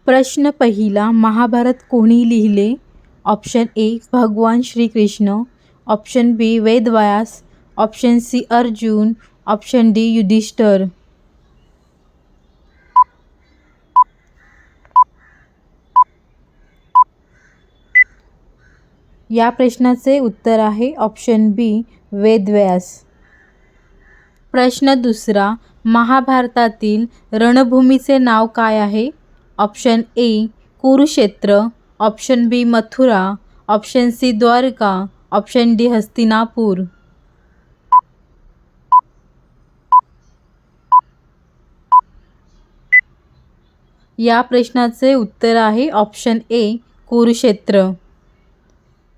प्रश्न पहिला, महाभारत कोणी लिहिले? ऑप्शन ए भगवान Shrikrishna, option B Vedvyas, option C Arjun, option D Yudhishthir. या प्रश्नाचे उत्तर आहे ऑप्शन बी वेदव्यास. प्रश्न दुसरा, महाभारतातील रणभूमीचे नाव काय आहे? Option A Kurukshetra, option B Mathura, option C Dwarka, option D Hastinapur. या प्रश्नाचे उत्तर आहे ऑप्शन ए कुरुक्षेत्र.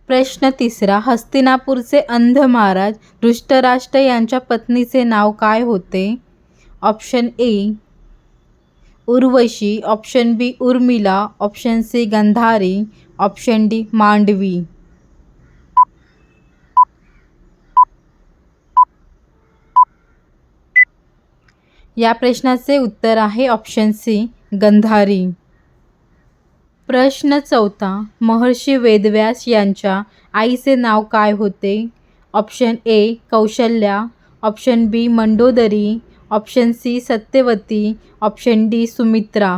प्रश्न तिसरा, हस्तिनापूरचे अंध महाराज धृतराष्ट्र यांच्या पत्नीचे नाव काय होते? Option A Urvashi, option B Urmila, option C Gandhari, option D Mandavi. या प्रश्नाचे उत्तर आहे ऑप्शन सी गांधारी. प्रश्न चौथा, महर्षी वेदव्यास यांच्या आईचे नाव काय होते? Option A Kaushalya, option B Mandodari, option C Satyavati, option D Sumitra.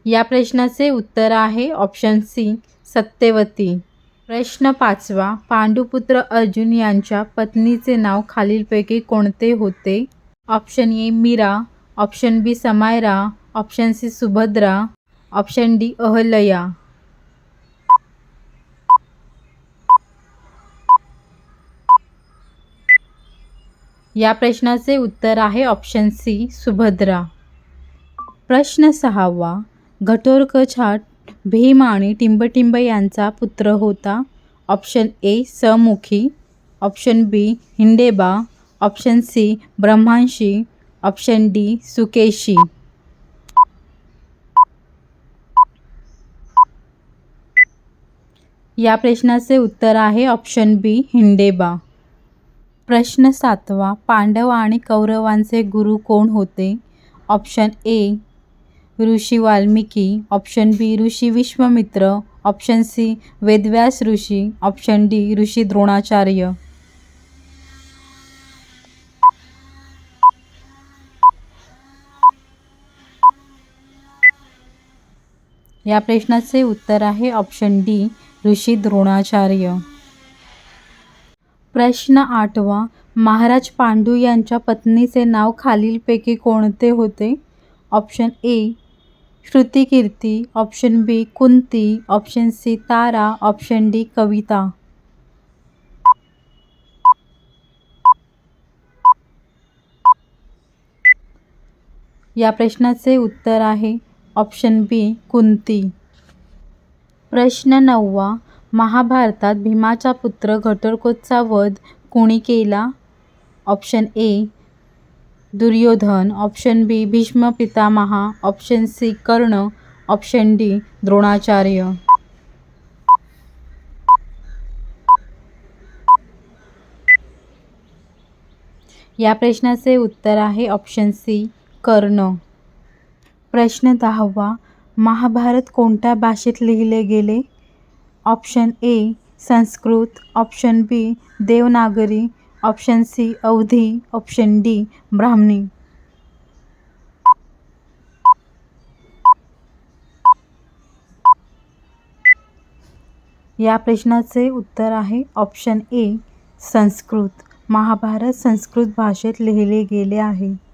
या प्रश्नाचे उत्तर आहे ऑप्शन सी सत्यवती. प्रश्न पाचवा, पांडुपुत्र अर्जुन यांच्या पत्नीचे नाव खालीलपैकी कोणते होते? Option A Meera, option B Samaira, option C Subhadra, option D Ahalya. या प्रश्नाचे उत्तर आहे ऑप्शन सी सुभद्रा. प्रश्न सहावा, घटोत्कच भीम आणि टिंबटिंब यांचा पुत्र होता. Option A Samukhi, option B हिंडेबा, option C Brahmanshi, option D Sukeshi. या प्रश्नाचे उत्तर आहे ऑप्शन बी हिंडेबा. प्रश्न सातवा, पांडव आणि कौरवांचे गुरु कोण होते? Option A Rishi Valmiki, option B Rishi Vishwamitra, option C Vedvyas Rishi, option D Rishi Dronacharya. या प्रश्नाचे उत्तर आहे ऑप्शन डी ऋषी द्रोणाचार्य. प्रश्न आठवा, महाराज पांडू यांच्या पत्नीचे नाव खालीलपैकी कोणते होते? Option A Shrutikirti, option B Kunti, option C Tara, option D Kavita. या प्रश्नाचे उत्तर आहे ऑप्शन बी कुंती. प्रश्न नववा, महाभारतात भीमाचा पुत्र घटोत्कचचा वध कोणी केला? Option A Duryodhan, option B Bhishma Pitamaha, option C Karna, option D Dronacharya. या प्रश्नाचे उत्तर आहे ऑप्शन सी कर्ण. प्रश्न दहावा, महाभारत कोणत्या भाषेत लिहिले गेले? Option A Sanskrit, option B Devanagari, option C Awadhi, option D Brahmi. या प्रश्नाचे उत्तर आहे ऑप्शन ए संस्कृत. महाभारत संस्कृत भाषेत लिहिले गेले आहे.